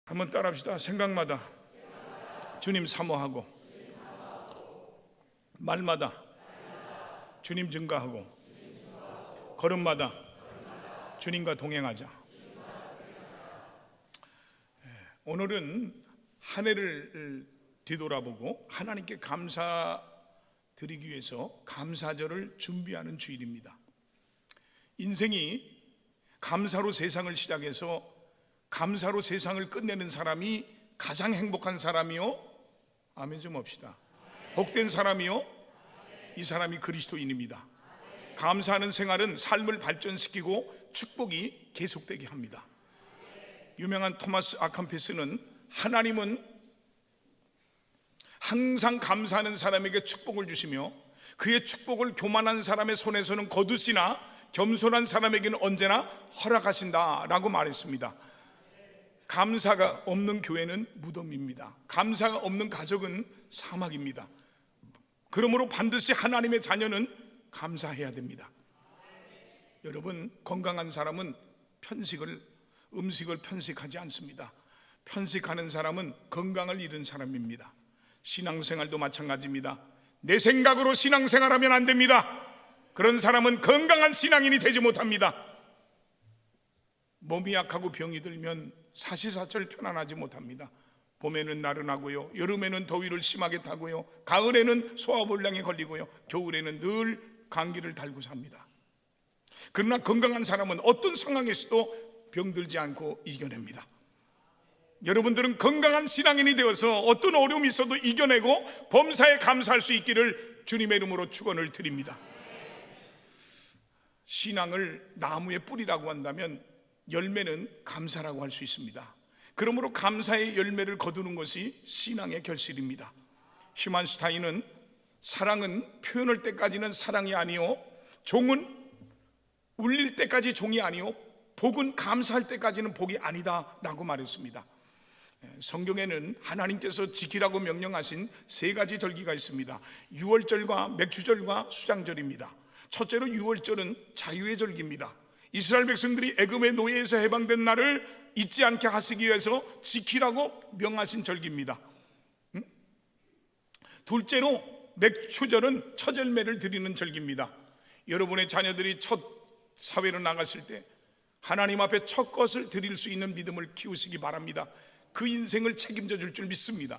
한번 따라합시다. 생각마다 주님 사모하고, 말마다 주님 증가하고, 걸음마다 주님과 동행하자. 오늘은 한 해를 뒤돌아보고 하나님께 감사드리기 위해서 감사절을 준비하는 주일입니다. 인생이 감사로 세상을 시작해서 감사로 세상을 끝내는 사람이 가장 행복한 사람이요, 아멘 좀 합시다. 복된 사람이요, 이 사람이 그리스도인입니다. 감사하는 생활은 삶을 발전시키고 축복이 계속되게 합니다. 유명한 토마스 아캄피스는 하나님은 항상 감사하는 사람에게 축복을 주시며 그의 축복을 교만한 사람의 손에서는 거두시나 겸손한 사람에게는 언제나 허락하신다라고 말했습니다. 감사가 없는 교회는 무덤입니다. 감사가 없는 가족은 사막입니다. 그러므로 반드시 하나님의 자녀는 감사해야 됩니다. 여러분, 건강한 사람은 음식을 편식하지 않습니다. 편식하는 사람은 건강을 잃은 사람입니다. 신앙생활도 마찬가지입니다. 내 생각으로 신앙생활하면 안 됩니다. 그런 사람은 건강한 신앙인이 되지 못합니다. 몸이 약하고 병이 들면 사시사철 편안하지 못합니다. 봄에는 나른하고요, 여름에는 더위를 심하게 타고요, 가을에는 소화불량에 걸리고요, 겨울에는 늘 감기를 달고 삽니다. 그러나 건강한 사람은 어떤 상황에서도 병들지 않고 이겨냅니다. 여러분들은 건강한 신앙인이 되어서 어떤 어려움이 있어도 이겨내고 범사에 감사할 수 있기를 주님의 이름으로 축원을 드립니다. 신앙을 나무의 뿌리라고 한다면 열매는 감사라고 할 수 있습니다. 그러므로 감사의 열매를 거두는 것이 신앙의 결실입니다. 슈만슈타인은 사랑은 표현할 때까지는 사랑이 아니요, 종은 울릴 때까지 종이 아니요, 복은 감사할 때까지는 복이 아니다 라고 말했습니다. 성경에는 하나님께서 지키라고 명령하신 세 가지 절기가 있습니다. 유월절과 맥주절과 수장절입니다. 첫째로 유월절은 자유의 절기입니다. 이스라엘 백성들이 애굽의 노예에서 해방된 날을 잊지 않게 하시기 위해서 지키라고 명하신 절기입니다. 둘째로 맥추절은 첫 열매를 드리는 절기입니다. 여러분의 자녀들이 첫 사회로 나갔을 때 하나님 앞에 첫 것을 드릴 수 있는 믿음을 키우시기 바랍니다. 그 인생을 책임져 줄 줄 믿습니다.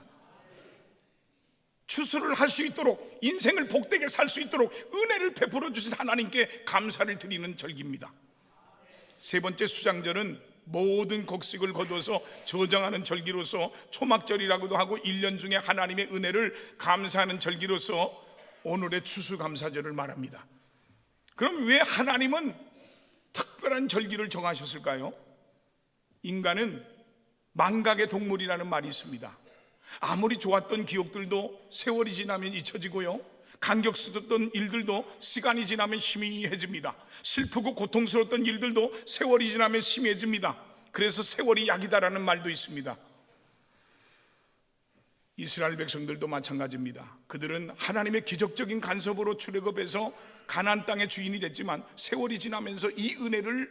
추수를 할 수 있도록, 인생을 복되게 살 수 있도록 은혜를 베풀어 주신 하나님께 감사를 드리는 절기입니다. 세 번째 수장절은 모든 곡식을 거둬서 저장하는 절기로서 초막절이라고도 하고 1년 중에 하나님의 은혜를 감사하는 절기로서 오늘의 추수감사절을 말합니다. 그럼 왜 하나님은 특별한 절기를 정하셨을까요? 인간은 망각의 동물이라는 말이 있습니다. 아무리 좋았던 기억들도 세월이 지나면 잊혀지고요, 감격스러웠던 일들도 시간이 지나면 희미해집니다. 슬프고 고통스러웠던 일들도 세월이 지나면 희미해집니다. 그래서 세월이 약이다라는 말도 있습니다. 이스라엘 백성들도 마찬가지입니다. 그들은 하나님의 기적적인 간섭으로 출애굽해서 가나안 땅의 주인이 됐지만 세월이 지나면서 이 은혜를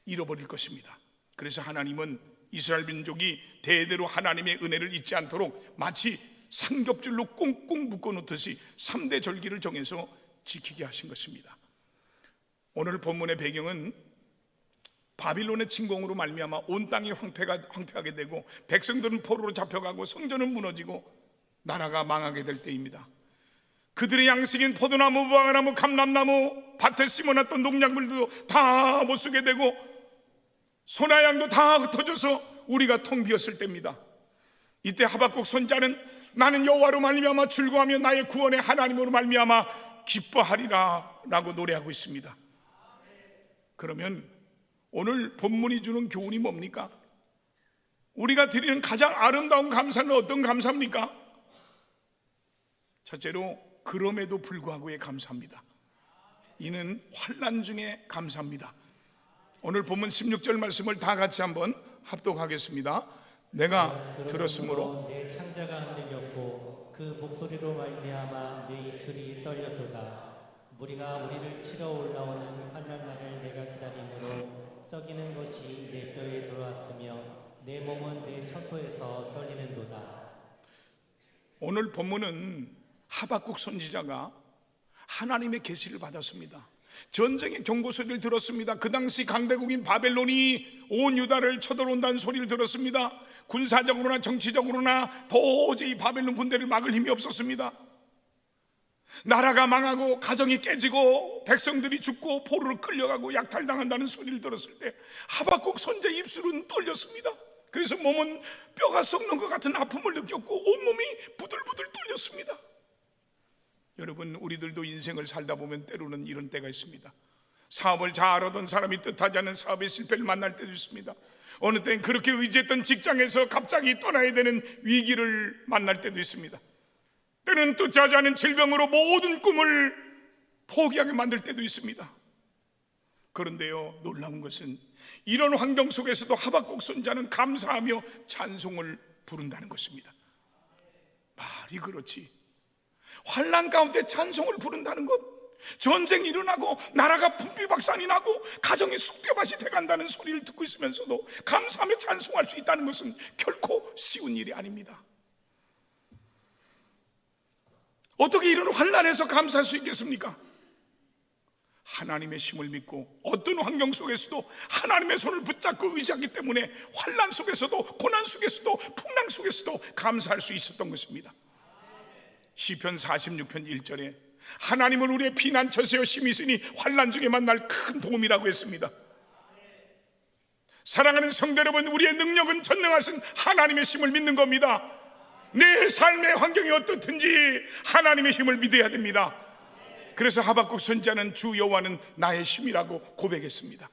잃어버릴 것입니다. 그래서 하나님은 이스라엘 민족이 대대로 하나님의 은혜를 잊지 않도록 마치 삼겹줄로 꽁꽁 묶어놓듯이 3대 절기를 정해서 지키게 하신 것입니다. 오늘 본문의 배경은 바빌론의 침공으로 말미암아 온 땅이 황폐하게 되고 백성들은 포로로 잡혀가고 성전은 무너지고 나라가 망하게 될 때입니다. 그들의 양식인 포도나무, 무화과나무, 감람나무, 밭에 심어놨던 농작물도 다 못 쓰게 되고 소나양도 다 흩어져서 우리가 텅 비었을 때입니다. 이때 하박국 선자는 나는 여호와로 말미암아 즐거워하며 나의 구원의 하나님으로 말미암아 기뻐하리라 라고 노래하고 있습니다. 그러면 오늘 본문이 주는 교훈이 뭡니까? 우리가 드리는 가장 아름다운 감사는 어떤 감사입니까? 첫째로 그럼에도 불구하고의 감사입니다. 이는 환난 중에 감사입니다. 오늘 본문 16절 말씀을 다 같이 한번 합독하겠습니다. 내가 들었으므로 내 창자가 흔들렸고 그 목소리로 말미암아 내 입술이 떨렸도다. 무리가 우리를 치러 올라오는 환난 날을 내가 기다림으로 썩이는 것이 내 뼈에 들어왔으며 내 몸은 내 첫 오늘 본문은 하박국 선지자가 하나님의 계시를 받았습니다. 전쟁의 경고 소리를 들었습니다. 그 당시 강대국인 바벨론이 온 유다를 쳐들어온다는 소리를 들었습니다. 군사적으로나 정치적으로나 도저히 바벨론 군대를 막을 힘이 없었습니다. 나라가 망하고 가정이 깨지고 백성들이 죽고 포로로 끌려가고 약탈당한다는 소리를 들었을 때 하박국 선지자의 입술은 떨렸습니다. 그래서 몸은 뼈가 썩는 것 같은 아픔을 느꼈고 온몸이 부들부들 떨렸습니다. 여러분, 우리들도 인생을 살다 보면 때로는 이런 때가 있습니다. 사업을 잘하던 사람이 뜻하지 않은 사업의 실패를 만날 때도 있습니다. 어느 때는 그렇게 의지했던 직장에서 갑자기 떠나야 되는 위기를 만날 때도 있습니다. 때는 뜻하지 않은 질병으로 모든 꿈을 포기하게 만들 때도 있습니다. 그런데요, 놀라운 것은 이런 환경 속에서도 하박국 선지자는 감사하며 찬송을 부른다는 것입니다. 말이 그렇지. 환난 가운데 찬송을 부른다는 것, 전쟁이 일어나고 나라가 분비박산이 나고 가정이 쑥대밭이 돼간다는 소리를 듣고 있으면서도 감사하며 찬송할 수 있다는 것은 결코 쉬운 일이 아닙니다. 어떻게 이런 환난에서 감사할 수 있겠습니까? 하나님의 힘을 믿고 어떤 환경 속에서도 하나님의 손을 붙잡고 의지하기 때문에 환난 속에서도 고난 속에서도 풍랑 속에서도 감사할 수 있었던 것입니다. 시편 46편 1절에 하나님은 우리의 피난처세요 힘이 있으니 환난 중에 만날 큰 도움이라고 했습니다. 사랑하는 성도 여러분, 우리의 능력은 전능하신 하나님의 힘을 믿는 겁니다. 내 삶의 환경이 어떻든지 하나님의 힘을 믿어야 됩니다. 그래서 하박국 선지자는 주 여호와는 나의 힘이라고 고백했습니다.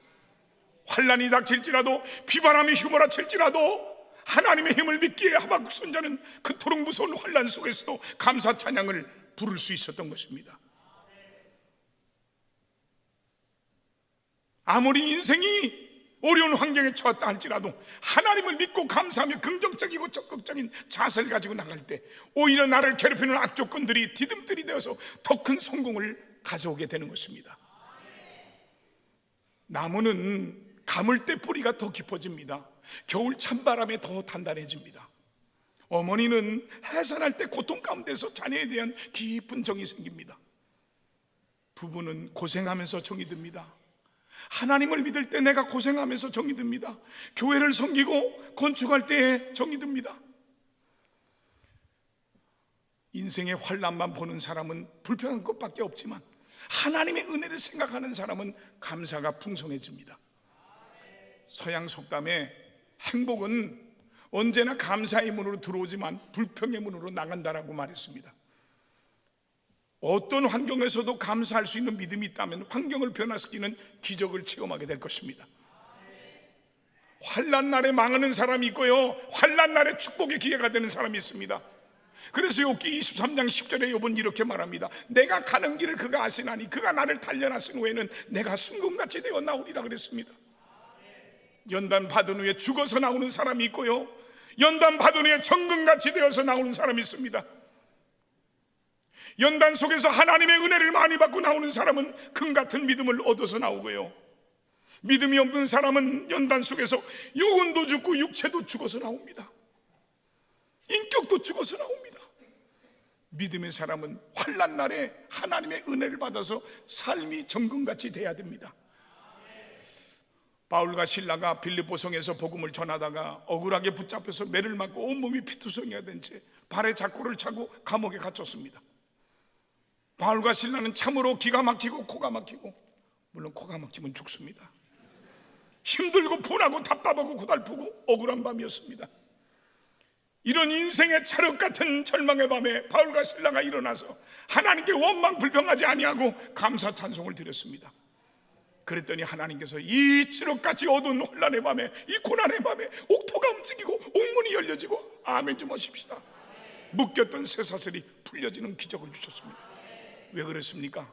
환난이 닥칠지라도 비바람이 휘몰아칠지라도 하나님의 힘을 믿기에 하박국 선지자는 그토록 무서운 환난 속에서도 감사 찬양을 부를 수 있었던 것입니다. 아무리 인생이 어려운 환경에 처했다 할지라도 하나님을 믿고 감사하며 긍정적이고 적극적인 자세를 가지고 나갈 때 오히려 나를 괴롭히는 악조건들이 디딤돌이 되어서 더 큰 성공을 가져오게 되는 것입니다. 나무는 감을 때 뿌리가 더 깊어집니다. 겨울 찬바람에 더 단단해집니다. 어머니는 해산할 때 고통 가운데서 자녀에 대한 깊은 정이 생깁니다. 부부는 고생하면서 정이 듭니다. 하나님을 믿을 때 내가 고생하면서 정이 듭니다. 교회를 섬기고 건축할 때에 정이 듭니다. 인생의 환난만 보는 사람은 불평한 것밖에 없지만 하나님의 은혜를 생각하는 사람은 감사가 풍성해집니다. 서양 속담에 행복은 언제나 감사의 문으로 들어오지만 불평의 문으로 나간다라고 말했습니다. 어떤 환경에서도 감사할 수 있는 믿음이 있다면 환경을 변화시키는 기적을 체험하게 될 것입니다. 환난 날에 망하는 사람이 있고요, 환난 날에 축복의 기회가 되는 사람이 있습니다. 그래서 욥기 23장 10절에 욥은 이렇게 말합니다. 내가 가는 길을 그가 아시나니 그가 나를 단련하신 후에는 내가 순금같이 되어 나오리라 그랬습니다. 연단 받은 후에 죽어서 나오는 사람이 있고요, 연단 받은 후에 정금같이 되어서 나오는 사람이 있습니다. 연단 속에서 하나님의 은혜를 많이 받고 나오는 사람은 금같은 믿음을 얻어서 나오고요, 믿음이 없는 사람은 연단 속에서 영혼도 죽고 육체도 죽어서 나옵니다. 인격도 죽어서 나옵니다. 믿음의 사람은 환난 날에 하나님의 은혜를 받아서 삶이 정금같이 돼야 됩니다. 바울과 실라가 빌립보성에서 복음을 전하다가 억울하게 붙잡혀서 매를 맞고 온몸이 피투성이가 된 채 발에 자꾸를 차고 감옥에 갇혔습니다. 바울과 실라는 참으로 기가 막히고 코가 막히고, 물론 코가 막히면 죽습니다. 힘들고 분하고 답답하고 고달프고 억울한 밤이었습니다. 이런 인생의 찰흙 같은 절망의 밤에 바울과 실라가 일어나서 하나님께 원망 불평하지 아니하고 감사 찬송을 드렸습니다. 그랬더니 하나님께서 이 칠흑같이 어두운 혼란의 밤에, 이 고난의 밤에 옥토가 움직이고 옥문이 열려지고, 아멘 좀 하십시다, 묶였던 쇠사슬이 풀려지는 기적을 주셨습니다. 왜 그랬습니까?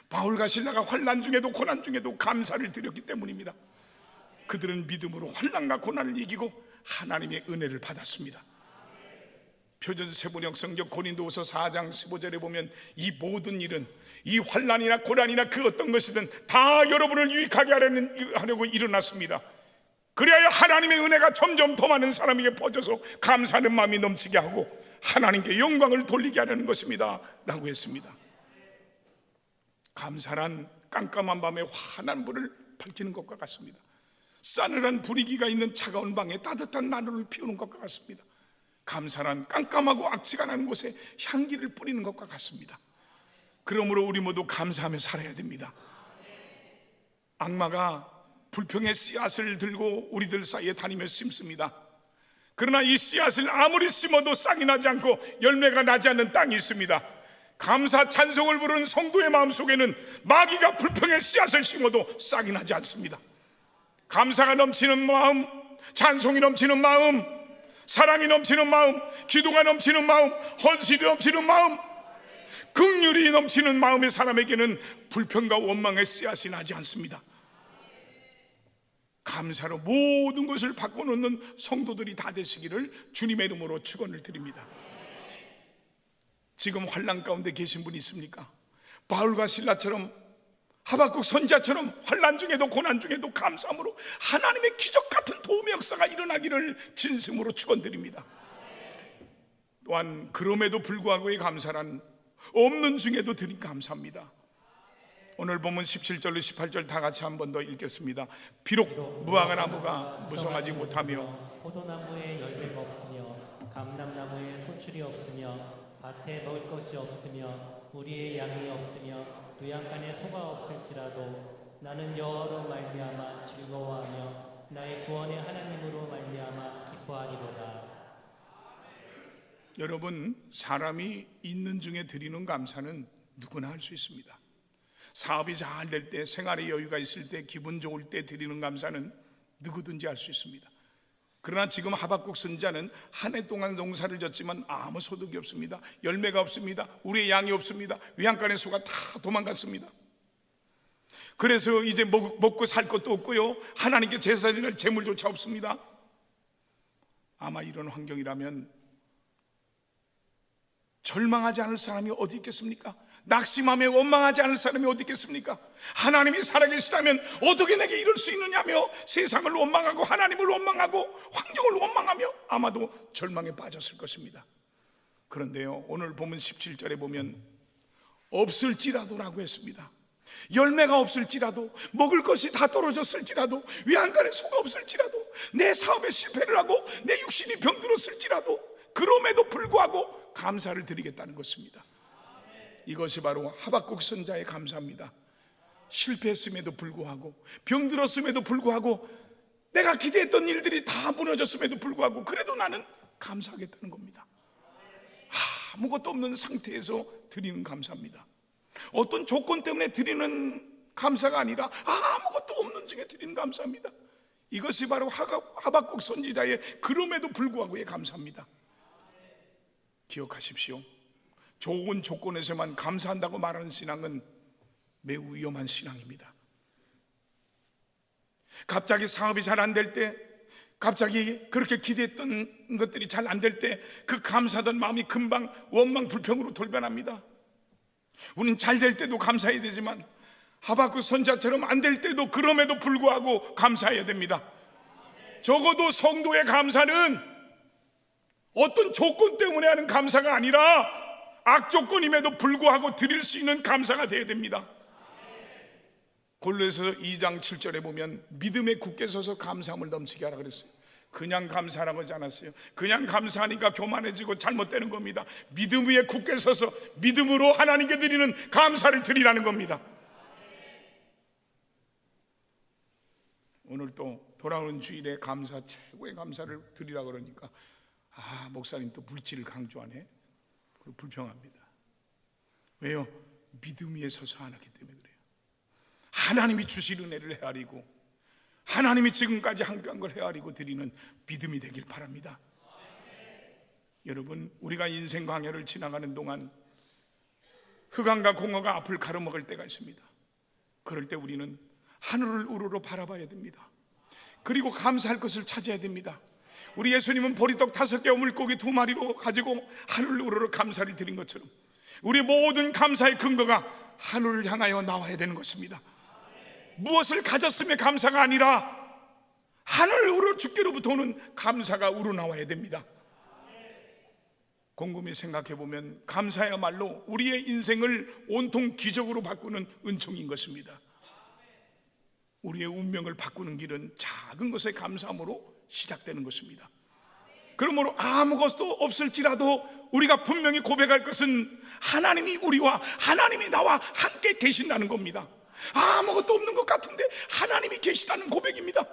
바울과 실라가 환난 중에도 고난 중에도 감사를 드렸기 때문입니다. 그들은 믿음으로 환난과 고난을 이기고 하나님의 은혜를 받았습니다. 표준 세번역 성경 고린도후서 4장 15절에 보면 이 모든 일은, 이 환난이나 고난이나 그 어떤 것이든 다 여러분을 유익하게 하려고 일어났습니다. 그리하여 하나님의 은혜가 점점 더 많은 사람에게 퍼져서 감사하는 마음이 넘치게 하고 하나님께 영광을 돌리게 하려는 것입니다 라고 했습니다. 감사란 깜깜한 밤에 환한 불을 밝히는 것과 같습니다. 싸늘한 불이기가 있는 차가운 방에 따뜻한 난로를 피우는 것과 같습니다. 감사란 깜깜하고 악취가 나는 곳에 향기를 뿌리는 것과 같습니다. 그러므로 우리 모두 감사하며 살아야 됩니다. 악마가 불평의 씨앗을 들고 우리들 사이에 다니며 심습니다. 그러나 이 씨앗을 아무리 심어도 싹이 나지 않고 열매가 나지 않는 땅이 있습니다. 감사 찬송을 부르는 성도의 마음속에는 마귀가 불평의 씨앗을 심어도 싹이 나지 않습니다. 감사가 넘치는 마음, 찬송이 넘치는 마음, 사랑이 넘치는 마음, 기도가 넘치는 마음, 헌신이 넘치는 마음, 긍휼이 넘치는 마음의 사람에게는 불평과 원망의 씨앗이 나지 않습니다. 감사로 모든 것을 바꿔놓는 성도들이 다 되시기를 주님의 이름으로 축원을 드립니다. 지금 환난 가운데 계신 분이 있습니까? 바울과 실라처럼, 하박국 선지자처럼 환난 중에도 고난 중에도 감사함으로 하나님의 기적 같은 도움의 역사가 일어나기를 진심으로 축원드립니다. 또한 그럼에도 불구하고의 감사란 없는 중에도 드린 감사합니다. 오늘 보면 17절로 18절 다 같이 한 번 더 읽겠습니다. 비록 무화과 나무가 무성하지 못하며 포도나무에 열매가 없으며 감람나무에 소출이 없으며 밭에 먹을 것이 없으며 우리의 양이 없으며 외양간에 소가 없을지라도 나는 여호와로 말미암아 즐거워하며 나의 구원의 하나님으로 말미암아 기뻐하리로다. 여러분, 사람이 있는 중에 드리는 감사는 누구나 할 수 있습니다. 사업이 잘 될 때, 생활의 여유가 있을 때, 기분 좋을 때 드리는 감사는 누구든지 할 수 있습니다. 그러나 지금 하박국 선지자는 한 해 동안 농사를 졌지만 아무 소득이 없습니다. 열매가 없습니다. 우리의 양이 없습니다. 외양간의 소가 다 도망갔습니다. 그래서 이제 먹고 살 것도 없고요, 하나님께 제사 드릴 재물조차 없습니다. 아마 이런 환경이라면 절망하지 않을 사람이 어디 있겠습니까? 낙심하며 원망하지 않을 사람이 어디 있겠습니까? 하나님이 살아계시다면 어떻게 내게 이럴 수 있느냐며 세상을 원망하고 하나님을 원망하고 환경을 원망하며 아마도 절망에 빠졌을 것입니다. 그런데요, 오늘 보면 17절에 보면 없을지라도라고 했습니다. 열매가 없을지라도, 먹을 것이 다 떨어졌을지라도, 외양간에 소가 없을지라도, 내 사업에 실패를 하고 내 육신이 병들었을지라도 그럼에도 불구하고 감사를 드리겠다는 것입니다. 이것이 바로 하박국 선자의 감사입니다. 실패했음에도 불구하고, 병들었음에도 불구하고, 내가 기대했던 일들이 다 무너졌음에도 불구하고 그래도 나는 감사하겠다는 겁니다. 아무것도 없는 상태에서 드리는 감사입니다. 어떤 조건 때문에 드리는 감사가 아니라 아무것도 없는 중에 드리는 감사입니다. 이것이 바로 하박국 선지자의 그럼에도 불구하고의 감사입니다. 기억하십시오. 좋은 조건에서만 감사한다고 말하는 신앙은 매우 위험한 신앙입니다. 갑자기 사업이 잘 안 될 때, 갑자기 그렇게 기대했던 것들이 잘 안 될 때 그 감사하던 마음이 금방 원망 불평으로 돌변합니다. 우리는 잘 될 때도 감사해야 되지만 하박국 선지자처럼 안 될 때도 그럼에도 불구하고 감사해야 됩니다. 적어도 성도의 감사는 어떤 조건 때문에 하는 감사가 아니라 악조건임에도 불구하고 드릴 수 있는 감사가 되어야 됩니다. 골로새서 2장 7절에 보면 믿음에 굳게 서서 감사함을 넘치게 하라 그랬어요. 그냥 감사하라고 하지 않았어요. 그냥 감사하니까 교만해지고 잘못되는 겁니다. 믿음 위에 굳게 서서 믿음으로 하나님께 드리는 감사를 드리라는 겁니다. 오늘 또 돌아오는 주일에 감사, 최고의 감사를 드리라 그러니까 목사님 또 물질을 강조하네. 불평합니다. 왜요? 믿음 위에 서서 안 하기 때문에 그래요. 하나님이 주실 은혜를 헤아리고 하나님이 지금까지 함께한 걸 헤아리고 드리는 믿음이 되길 바랍니다. 여러분, 우리가 인생 광야를 지나가는 동안 흑암과 공허가 앞을 가로막을 때가 있습니다. 그럴 때 우리는 하늘을 우러러 바라봐야 됩니다. 그리고 감사할 것을 찾아야 됩니다. 우리 예수님은 보리떡 5개와 물고기 2마리로 가지고 하늘을 우러러 감사를 드린 것처럼 우리 모든 감사의 근거가 하늘을 향하여 나와야 되는 것입니다. 무엇을 가졌음에 감사가 아니라 하늘 우러 주께로부터 오는 감사가 우러나와야 됩니다. 곰곰이 생각해 보면 감사야말로 우리의 인생을 온통 기적으로 바꾸는 은총인 것입니다. 우리의 운명을 바꾸는 길은 작은 것에 감사함으로 시작되는 것입니다. 그러므로 아무것도 없을지라도 우리가 분명히 고백할 것은 하나님이 우리와 하나님이 나와 함께 계신다는 겁니다. 아무것도 없는 것 같은데 하나님이 계시다는 고백입니다.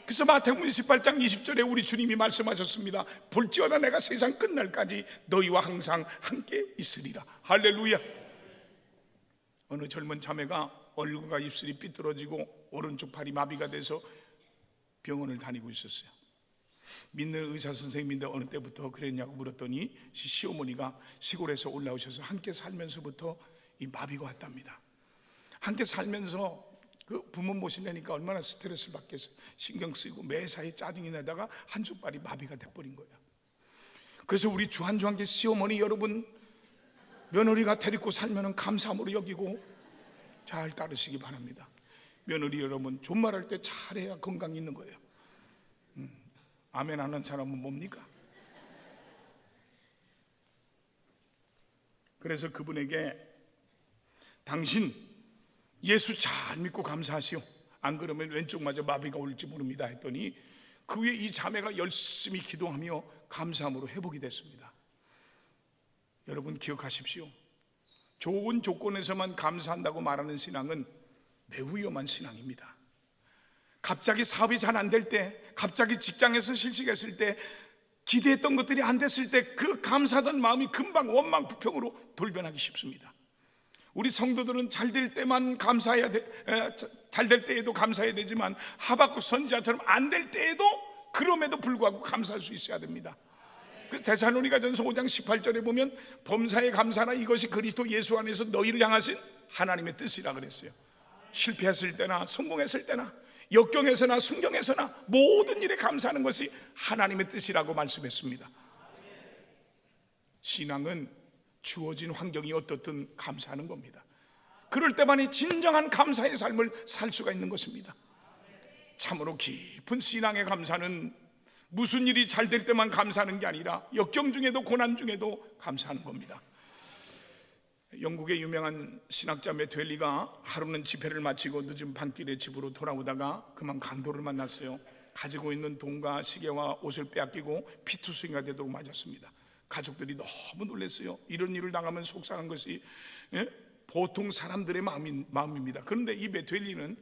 그래서 마태복음 18장 20절에 우리 주님이 말씀하셨습니다. 볼지어다 내가 세상 끝날까지 너희와 항상 함께 있으리라. 할렐루야. 어느 젊은 자매가 얼굴과 입술이 삐뚤어지고 오른쪽 팔이 마비가 돼서 병원을 다니고 있었어요. 믿는 의사 선생님인데 어느 때부터 그랬냐고 물었더니 시어머니가 시골에서 올라오셔서 함께 살면서부터 이 마비가 왔답니다. 함께 살면서 그 부모 모시려니까 얼마나 스트레스를 받겠어요. 신경 쓰이고 매사에 짜증이 나다가 한쪽 발이 마비가 돼버린 거예요. 그래서 우리 주한주한계 시어머니 여러분, 며느리가 데리고 살면 감사함으로 여기고 잘 따르시기 바랍니다. 며느리 여러분, 존말할 때 잘해야 건강이 있는 거예요. 아멘 하는 사람은 뭡니까? 그래서 그분에게 당신 예수 잘 믿고 감사하시오. 안 그러면 왼쪽마저 마비가 올지 모릅니다 했더니 그 후에 이 자매가 열심히 기도하며 감사함으로 회복이 됐습니다. 여러분 기억하십시오. 좋은 조건에서만 감사한다고 말하는 신앙은 매우 위험한 신앙입니다. 갑자기 사업이 잘 안 될 때, 갑자기 직장에서 실직했을 때, 기대했던 것들이 안 됐을 때 그 감사하던 마음이 금방 원망 불평으로 돌변하기 쉽습니다. 우리 성도들은 잘 될 때만 감사해야 돼, 잘 될 때에도 감사해야 되지만 하박국 선지자처럼 안 될 때에도 그럼에도 불구하고 감사할 수 있어야 됩니다. 그 데살로니가전서 5장 18절에 보면 범사에 감사나 이것이 그리스도 예수 안에서 너희를 향하신 하나님의 뜻이라 그랬어요. 실패했을 때나 성공했을 때나 역경에서나 순경에서나 모든 일에 감사하는 것이 하나님의 뜻이라고 말씀했습니다. 신앙은 주어진 환경이 어떻든 감사하는 겁니다. 그럴 때만이 진정한 감사의 삶을 살 수가 있는 것입니다. 참으로 깊은 신앙의 감사는 무슨 일이 잘 될 때만 감사하는 게 아니라 역경 중에도 고난 중에도 감사하는 겁니다. 영국의 유명한 신학자 메트웰리가 하루는 집회를 마치고 늦은 밤길에 집으로 돌아오다가 그만 강도를 만났어요. 가지고 있는 돈과 시계와 옷을 빼앗기고 피투성이가 되도록 맞았습니다. 가족들이 너무 놀랐어요. 이런 일을 당하면 속상한 것이 보통 사람들의 마음입니다. 그런데 이 메트웰리는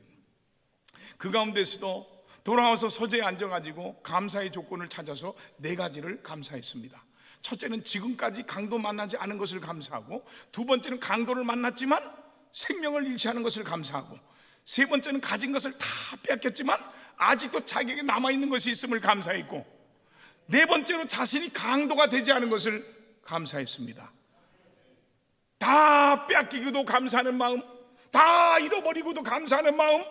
그 가운데서도 돌아와서 서재에 앉아가지고 감사의 조건을 찾아서 4가지를 감사했습니다. 첫째는 지금까지 강도 만나지 않은 것을 감사하고, 두 번째는 강도를 만났지만 생명을 잃지 않은 것을 감사하고, 세 번째는 가진 것을 다 뺏겼지만 아직도 자기에게 남아있는 것이 있음을 감사했고, 네 번째로 자신이 강도가 되지 않은 것을 감사했습니다. 다 뺏기고도 감사하는 마음, 다 잃어버리고도 감사하는 마음,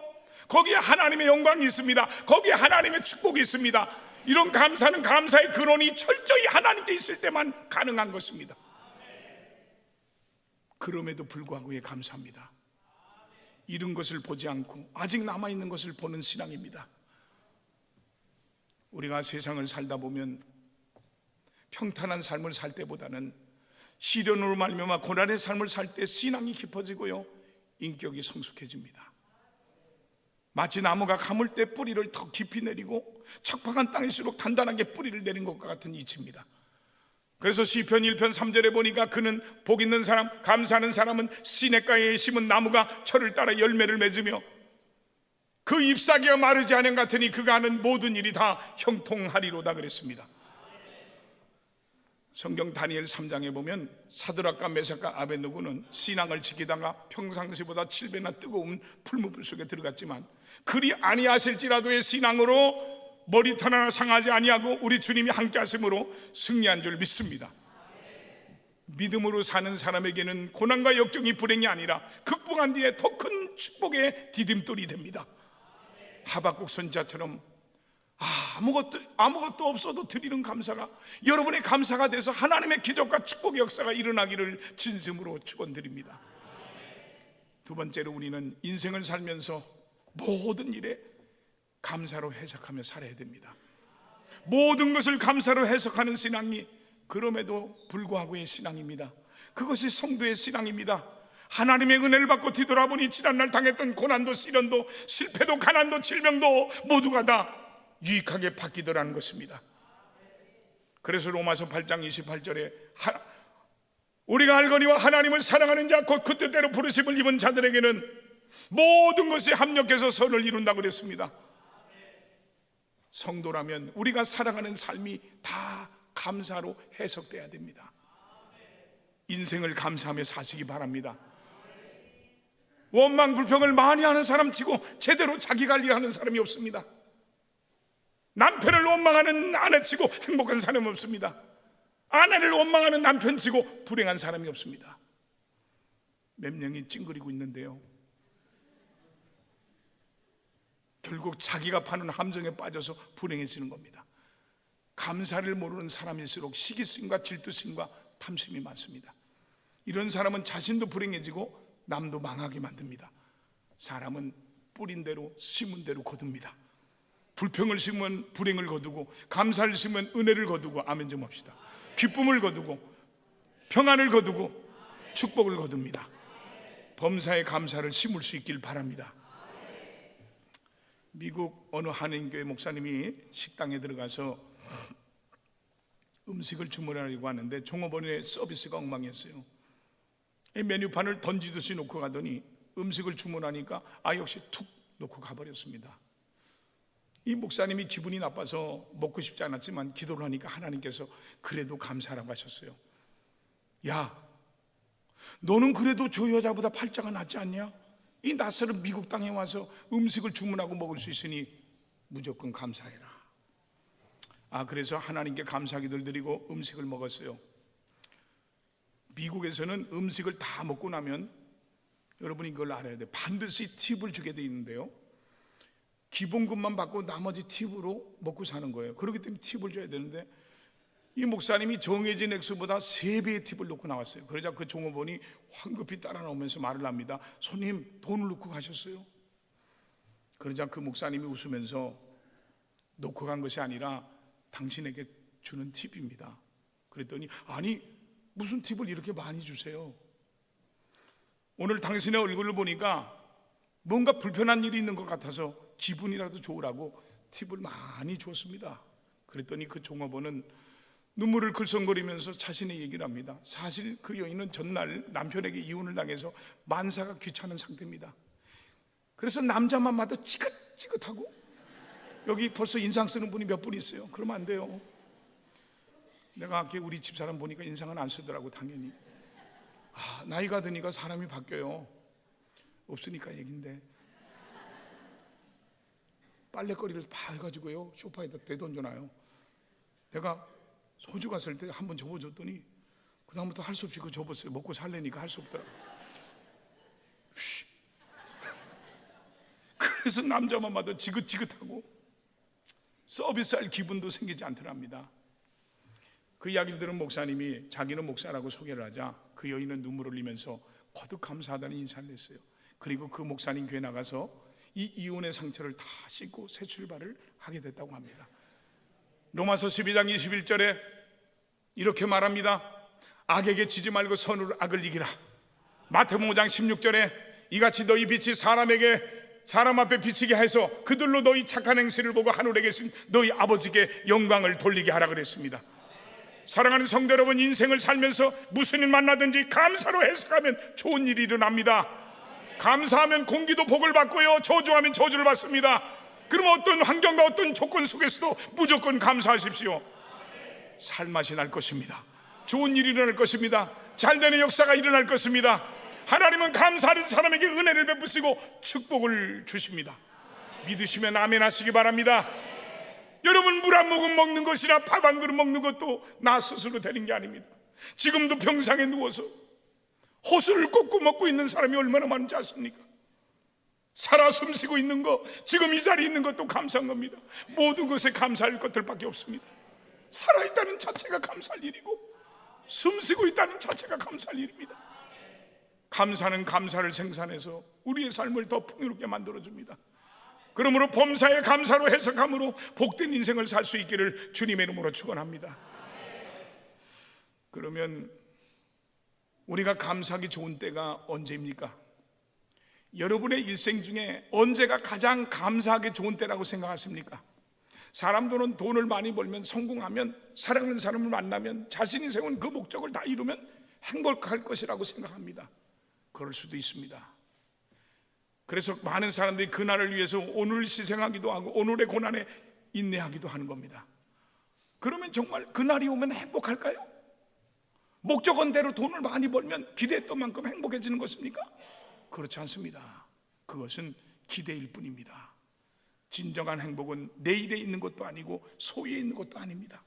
거기에 하나님의 영광이 있습니다. 거기에 하나님의 축복이 있습니다. 이런 감사는 감사의 근원이 철저히 하나님께 있을 때만 가능한 것입니다. 그럼에도 불구하고 감사합니다. 잃은 것을 보지 않고 아직 남아있는 것을 보는 신앙입니다. 우리가 세상을 살다 보면 평탄한 삶을 살 때보다는 시련으로 말미암아 고난의 삶을 살 때 신앙이 깊어지고요, 인격이 성숙해집니다. 마치 나무가 가물 때 뿌리를 더 깊이 내리고 척박한 땅일수록 단단하게 뿌리를 내린 것과 같은 이치입니다. 그래서 시편 1편 3절에 보니까 그는 복 있는 사람, 감사하는 사람은 시냇가에 심은 나무가 철을 따라 열매를 맺으며 그 잎사귀가 마르지 않은 같으니 그가 하는 모든 일이 다 형통하리로다 그랬습니다. 성경 다니엘 3장에 보면 사드락과 메삭과 아벳느고는 신앙을 지키다가 평상시보다 7배나 뜨거운 풀무불 속에 들어갔지만 그리 아니하실지라도의 신앙으로 머리털 하나 상하지 아니하고 우리 주님이 함께 하심으로 승리한 줄 믿습니다. 믿음으로 사는 사람에게는 고난과 역경이 불행이 아니라 극복한 뒤에 더 큰 축복의 디딤돌이 됩니다. 하박국 선지자처럼 아무것도 없어도 드리는 감사가 여러분의 감사가 돼서 하나님의 기적과 축복의 역사가 일어나기를 진심으로 축원드립니다. 두 번째로 우리는 인생을 살면서 모든 일에 감사로 해석하며 살아야 됩니다. 모든 것을 감사로 해석하는 신앙이 그럼에도 불구하고의 신앙입니다. 그것이 성도의 신앙입니다. 하나님의 은혜를 받고 뒤돌아보니 지난날 당했던 고난도 시련도 실패도 가난도 질병도 모두가 다 유익하게 바뀌더라는 것입니다. 그래서 로마서 8장 28절에 우리가 알거니와 하나님을 사랑하는 자 곧 그 뜻대로 부르심을 입은 자들에게는 모든 것이 합력해서 선을 이룬다고 그랬습니다. 성도라면 우리가 살아가는 삶이 다 감사로 해석돼야 됩니다. 인생을 감사하며 사시기 바랍니다. 원망 불평을 많이 하는 사람 치고 제대로 자기 관리하는 사람이 없습니다. 남편을 원망하는 아내 치고 행복한 사람이 없습니다. 아내를 원망하는 남편 치고 불행한 사람이 없습니다. 몇 명이 찡그리고 있는데요, 결국 자기가 파는 함정에 빠져서 불행해지는 겁니다. 감사를 모르는 사람일수록 시기심과 질투심과 탐심이 많습니다. 이런 사람은 자신도 불행해지고 남도 망하게 만듭니다. 사람은 뿌린 대로 심은 대로 거둡니다. 불평을 심으면 불행을 거두고, 감사를 심으면 은혜를 거두고, 아멘 좀 합시다. 기쁨을 거두고, 평안을 거두고, 축복을 거둡니다. 범사에 감사를 심을 수 있길 바랍니다. 미국 어느 한인교회 목사님이 식당에 들어가서 음식을 주문하려고 하는데 종업원의 서비스가 엉망이었어요. 메뉴판을 던지듯이 놓고 가더니 음식을 주문하니까 역시 툭 놓고 가버렸습니다. 이 목사님이 기분이 나빠서 먹고 싶지 않았지만 기도를 하니까 하나님께서 그래도 감사라고 하셨어요. 야, 너는 그래도 저 여자보다 팔자가 낫지 않냐? 이 낯설은 미국 땅에 와서 음식을 주문하고 먹을 수 있으니 무조건 감사해라. 그래서 하나님께 감사기도를 드리고 음식을 먹었어요. 미국에서는 음식을 다 먹고 나면 여러분이 이걸 알아야 돼요. 반드시 팁을 주게 돼 있는데요, 기본급만 받고 나머지 팁으로 먹고 사는 거예요. 그렇기 때문에 팁을 줘야 되는데 이 목사님이 정해진 액수보다 3배의 팁을 놓고 나왔어요. 그러자 그 종업원이 황급히 따라 나오면서 말을 합니다. 손님, 돈을 놓고 가셨어요? 그러자 그 목사님이 웃으면서 놓고 간 것이 아니라 당신에게 주는 팁입니다. 그랬더니 아니, 무슨 팁을 이렇게 많이 주세요? 오늘 당신의 얼굴을 보니까 뭔가 불편한 일이 있는 것 같아서 기분이라도 좋으라고 팁을 많이 줬습니다. 그랬더니 그 종업원은 눈물을 글썽거리면서 자신의 얘기를 합니다. 사실 그 여인은 전날 남편에게 이혼을 당해서 만사가 귀찮은 상태입니다. 그래서 남자만 봐도 찌긋찌긋하고, 여기 벌써 인상 쓰는 분이 몇 분 있어요. 그러면 안 돼요. 내가 아까 우리 집사람 보니까 인상은 안 쓰더라고. 당연히 나이가 드니까 사람이 바뀌어요. 없으니까 얘긴데, 빨래거리를 다 해가지고요 소파에다 대던져놔요. 내가 호주 갔을 때 한번 접어줬더니 그 다음부터 할 수 없이 그거 접었어요. 먹고 살래니까 할 수 없더라고. 그래서 남자만 봐도 지긋지긋하고 서비스할 기분도 생기지 않더랍니다. 그 이야기를 들은 목사님이 자기는 목사라고 소개를 하자 그 여인은 눈물을 흘리면서 거듭 감사하다는 인사를 했어요. 그리고 그 목사님 교회 나가서 이 이혼의 상처를 다 씻고 새 출발을 하게 됐다고 합니다. 로마서 12장 21절에 이렇게 말합니다. 악에게 지지 말고 선으로 악을 이기라. 마태복음 5장 16절에 이같이 너희 빛이 사람 앞에 비치게 해서 그들로 너희 착한 행실을 보고 하늘에 계신 너희 아버지께 영광을 돌리게 하라 그랬습니다. 사랑하는 성도 여러분, 인생을 살면서 무슨 일 만나든지 감사로 해석하면 좋은 일이 일어납니다. 감사하면 공기도 복을 받고요, 저주하면 저주를 받습니다. 그럼 어떤 환경과 어떤 조건 속에서도 무조건 감사하십시오. 살맛이 날 것입니다. 좋은 일이 일어날 것입니다. 잘되는 역사가 일어날 것입니다. 하나님은 감사하는 사람에게 은혜를 베푸시고 축복을 주십니다. 믿으시면 아멘 하시기 바랍니다. 여러분, 물 한 모금 먹는 것이나 밥 한 그릇 먹는 것도 나 스스로 되는 게 아닙니다. 지금도 병상에 누워서 호수를 꽂고 먹고 있는 사람이 얼마나 많은지 아십니까? 살아 숨쉬고 있는 거, 지금 이 자리에 있는 것도 감사한 겁니다. 모든 것에 감사할 것들밖에 없습니다. 살아있다는 자체가 감사할 일이고 숨쉬고 있다는 자체가 감사할 일입니다. 감사는 감사를 생산해서 우리의 삶을 더 풍요롭게 만들어줍니다. 그러므로 범사에 감사로 해석함으로 복된 인생을 살 수 있기를 주님의 이름으로 축원합니다. 그러면 우리가 감사하기 좋은 때가 언제입니까? 여러분의 일생 중에 언제가 가장 감사하기 좋은 때라고 생각하십니까? 사람들은 돈을 많이 벌면, 성공하면, 사랑하는 사람을 만나면, 자신이 세운 그 목적을 다 이루면 행복할 것이라고 생각합니다. 그럴 수도 있습니다. 그래서 많은 사람들이 그날을 위해서 오늘을 희생하기도 하고 오늘의 고난에 인내하기도 하는 겁니다. 그러면 정말 그날이 오면 행복할까요? 목적원대로 돈을 많이 벌면 기대했던 만큼 행복해지는 것입니까? 그렇지 않습니다. 그것은 기대일 뿐입니다. 진정한 행복은 내일에 있는 것도 아니고 소위에 있는 것도 아닙니다.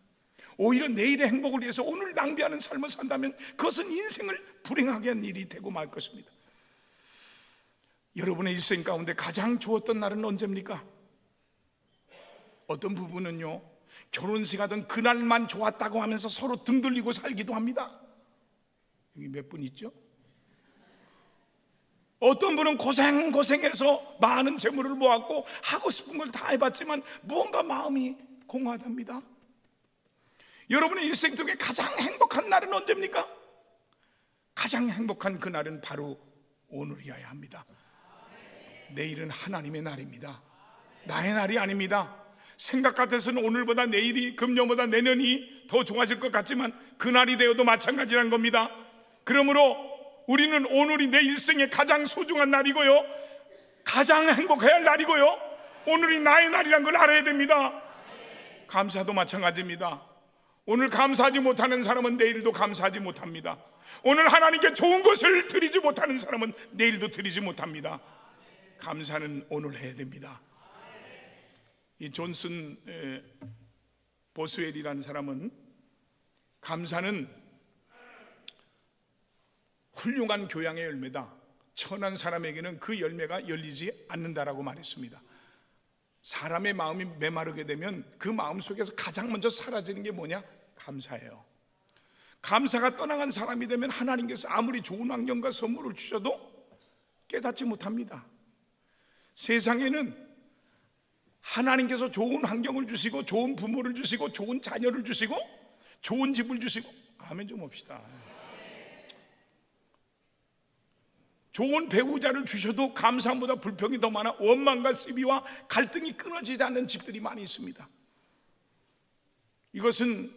오히려 내일의 행복을 위해서 오늘 낭비하는 삶을 산다면 그것은 인생을 불행하게 한 일이 되고 말 것입니다. 여러분의 일생 가운데 가장 좋았던 날은 언제입니까? 어떤 부부는요, 결혼식 하던 그날만 좋았다고 하면서 서로 등 돌리고 살기도 합니다. 여기 몇 분 있죠? 어떤 분은 고생해서 많은 재물을 모았고 하고 싶은 걸 다 해봤지만 무언가 마음이 공허하답니다. 여러분의 일생 중에 가장 행복한 날은 언제입니까? 가장 행복한 그날은 바로 오늘이어야 합니다. 내일은 하나님의 날입니다. 나의 날이 아닙니다. 생각 같아서는 오늘보다 내일이, 금년보다 내년이 더 좋아질 것 같지만 그날이 되어도 마찬가지라는 겁니다. 그러므로 우리는 오늘이 내 일생의 가장 소중한 날이고요, 가장 행복해야 할 날이고요, 오늘이 나의 날이란 걸 알아야 됩니다. 감사도 마찬가지입니다. 오늘 감사하지 못하는 사람은 내일도 감사하지 못합니다. 오늘 하나님께 좋은 것을 드리지 못하는 사람은 내일도 드리지 못합니다. 감사는 오늘 해야 됩니다. 이 존슨 보스웰이라는 사람은 감사는 훌륭한 교양의 열매다, 천한 사람에게는 그 열매가 열리지 않는다라고 말했습니다. 사람의 마음이 메마르게 되면 그 마음 속에서 가장 먼저 사라지는 게 뭐냐? 감사예요. 감사가 떠나간 사람이 되면 하나님께서 아무리 좋은 환경과 선물을 주셔도 깨닫지 못합니다. 세상에는 하나님께서 좋은 환경을 주시고 좋은 부모를 주시고 좋은 자녀를 주시고 좋은 집을 주시고, 아멘 좀 합시다. 좋은 배우자를 주셔도 감사함보다 불평이 더 많아 원망과 시비와 갈등이 끊어지지 않는 집들이 많이 있습니다. 이것은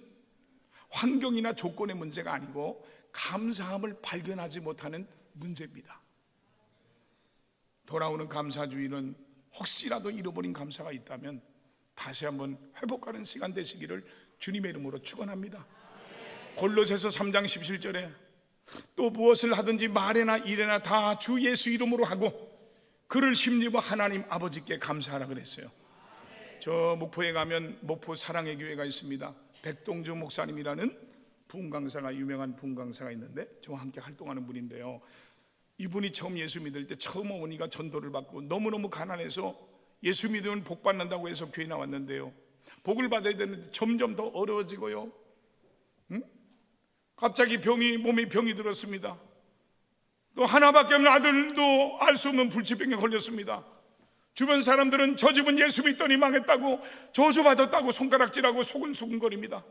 환경이나 조건의 문제가 아니고 감사함을 발견하지 못하는 문제입니다. 돌아오는 감사주의는 혹시라도 잃어버린 감사가 있다면 다시 한번 회복하는 시간 되시기를 주님의 이름으로 축원합니다. 골로새서 3장 17절에 또 무엇을 하든지 말에나 일에나 다 주 예수 이름으로 하고 그를 힘입어 하나님 아버지께 감사하라 그랬어요. 저 목포에 가면 목포 사랑의 교회가 있습니다. 백동주 목사님이라는 부흥강사가, 유명한 부흥강사가 있는데 저와 함께 활동하는 분인데요, 이분이 처음 예수 믿을 때 처음 어머니가 전도를 받고 너무너무 가난해서 예수 믿으면 복 받는다고 해서 교회 나왔는데요, 복을 받아야 되는데 점점 더 어려워지고요, 갑자기 몸에 병이 들었습니다. 또 하나밖에 없는 아들도 알 수 없는 불치병에 걸렸습니다. 주변 사람들은 저 집은 예수 믿더니 망했다고, 저주받았다고 손가락질하고 소근소근거립니다.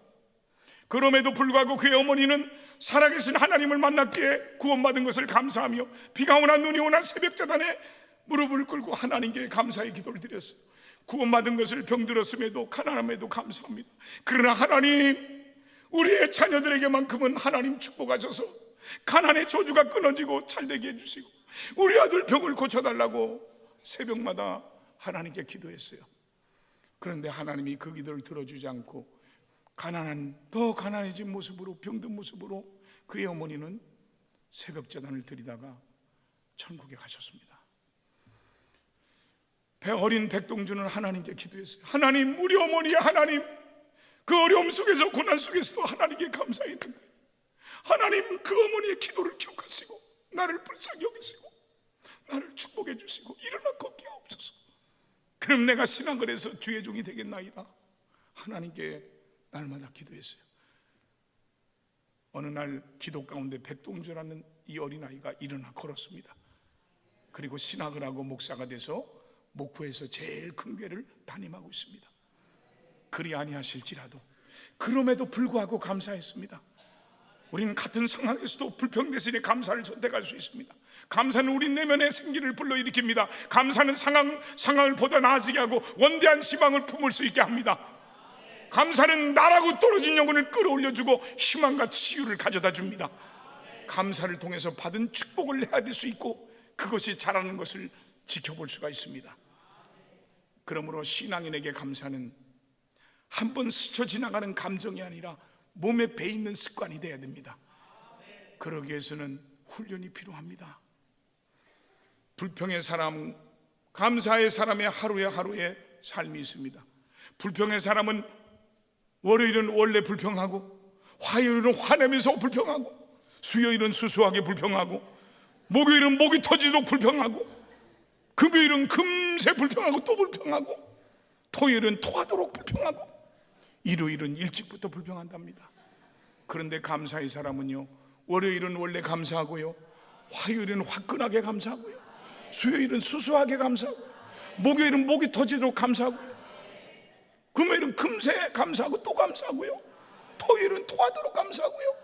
그럼에도 불구하고 그의 어머니는 살아계신 하나님을 만났기에 구원받은 것을 감사하며 비가 오나 눈이 오나 새벽자단에 무릎을 꿇고 하나님께 감사의 기도를 드렸어요. 구원받은 것을 병들었음에도 가난함에도 감사합니다. 그러나 하나님, 우리의 자녀들에게만큼은 하나님 축복하셔서 가난의 저주가 끊어지고 잘되게 해주시고 우리 아들 병을 고쳐달라고 새벽마다 하나님께 기도했어요. 그런데 하나님이 그 기도를 들어주지 않고 더 가난해진 모습으로, 병든 모습으로 그의 어머니는 새벽제단을 드리다가 천국에 가셨습니다. 어린 백동주는 하나님께 기도했어요. 하나님, 우리 어머니의 하나님, 그 어려움 속에서 고난 속에서도 하나님께 감사했는데 하나님, 그 어머니의 기도를 기억하시고 나를 불쌍히 여기시고 나를 축복해 주시고 일어나 걷게 하옵소서. 그럼 내가 신앙을 해서 주의 종이 되겠나이다. 하나님께 날마다 기도했어요. 어느 날 기도 가운데 백동주라는 이 어린아이가 일어나 걸었습니다. 그리고 신학을 하고 목사가 돼서 목포에서 제일 큰 교회를 담임하고 있습니다. 그리 아니하실지라도 그럼에도 불구하고 감사했습니다. 우리는 같은 상황에서도 불평대신에 감사를 선택할 수 있습니다. 감사는 우리 내면의 생기를 불러일으킵니다. 감사는 상황을 보다 나아지게 하고 원대한 희망을 품을 수 있게 합니다. 감사는 나라고 떨어진 영혼을 끌어올려주고 희망과 치유를 가져다 줍니다. 감사를 통해서 받은 축복을 헤아릴 수 있고 그것이 자라는 것을 지켜볼 수가 있습니다. 그러므로 신앙인에게 감사는 한 번 스쳐 지나가는 감정이 아니라 몸에 배있는 습관이 되어야 됩니다. 그러기 위해서는 훈련이 필요합니다. 불평의 사람, 감사의 사람의 하루의 삶이 있습니다. 불평의 사람은 월요일은 원래 불평하고, 화요일은 화내면서 불평하고, 수요일은 수수하게 불평하고, 목요일은 목이 터지도록 불평하고, 금요일은 금세 불평하고 또 불평하고, 토요일은 토하도록 불평하고, 일요일은 일찍부터 불평한답니다. 그런데 감사의 사람은요, 월요일은 원래 감사하고요, 화요일은 화끈하게 감사하고요, 수요일은 수수하게 감사하고, 목요일은 목이 터지도록 감사하고요, 금요일은 금세 감사하고 또 감사하고요, 토요일은 토하도록 감사하고요,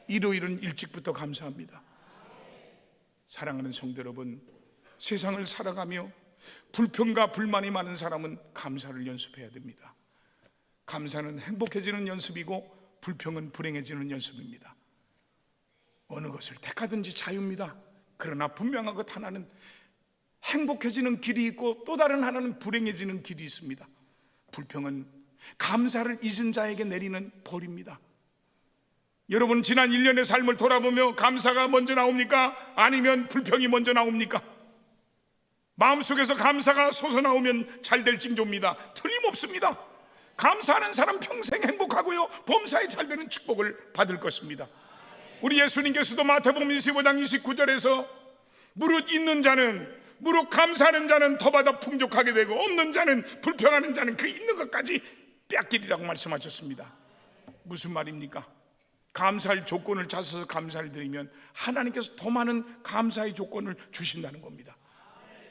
일요일은 일찍부터 감사합니다. 사랑하는 성도 여러분, 세상을 살아가며 불평과 불만이 많은 사람은 감사를 연습해야 됩니다. 감사는 행복해지는 연습이고 불평은 불행해지는 연습입니다. 어느 것을 택하든지 자유입니다. 그러나 분명한 것 하나는 행복해지는 길이 있고 또 다른 하나는 불행해지는 길이 있습니다. 불평은 감사를 잊은 자에게 내리는 벌입니다. 여러분, 지난 1년의 삶을 돌아보며 감사가 먼저 나옵니까? 아니면 불평이 먼저 나옵니까? 마음속에서 감사가 솟아나오면 잘 될 징조입니다. 틀림없습니다. 감사하는 사람 평생 행복하고요, 범사에 잘 되는 축복을 받을 것입니다. 우리 예수님께서도 마태복음 25장 29절에서 무릇 있는 자는, 무릇 감사하는 자는 더 받아 풍족하게 되고 없는 자는, 불평하는 자는 그 있는 것까지 뺏기리라고 말씀하셨습니다. 무슨 말입니까? 감사할 조건을 찾아서 감사를 드리면 하나님께서 더 많은 감사의 조건을 주신다는 겁니다.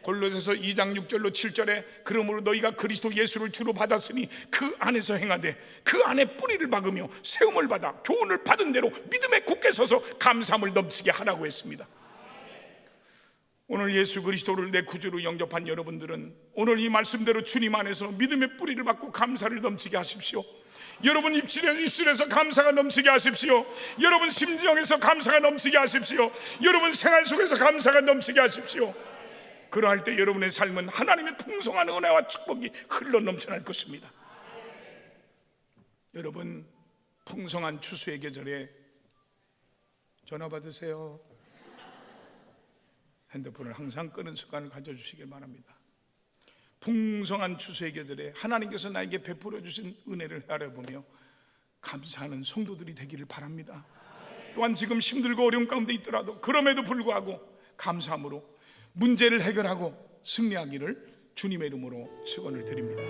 골로새서 2장 6절로 7절에 그러므로 너희가 그리스도 예수를 주로 받았으니 그 안에서 행하되 그 안에 뿌리를 박으며 세움을 받아 교훈을 받은 대로 믿음에 굳게 서서 감사함을 넘치게 하라고 했습니다. 오늘 예수 그리스도를 내 구주로 영접한 여러분들은 오늘 이 말씀대로 주님 안에서 믿음의 뿌리를 받고 감사를 넘치게 하십시오. 여러분 입술에서 감사가 넘치게 하십시오. 여러분 심정에서 감사가 넘치게 하십시오. 여러분 생활 속에서 감사가 넘치게 하십시오. 그러할 때 여러분의 삶은 하나님의 풍성한 은혜와 축복이 흘러 넘쳐날 것입니다. 여러분, 풍성한 추수의 계절에 전화 받으세요. 핸드폰을 항상 끄는 습관을 가져주시길 바랍니다. 풍성한 추수의 계절에 하나님께서 나에게 베풀어 주신 은혜를 헤아려보며 감사하는 성도들이 되기를 바랍니다. 또한 지금 힘들고 어려운 가운데 있더라도 그럼에도 불구하고 감사함으로 문제를 해결하고 승리하기를 주님의 이름으로 축원을 드립니다.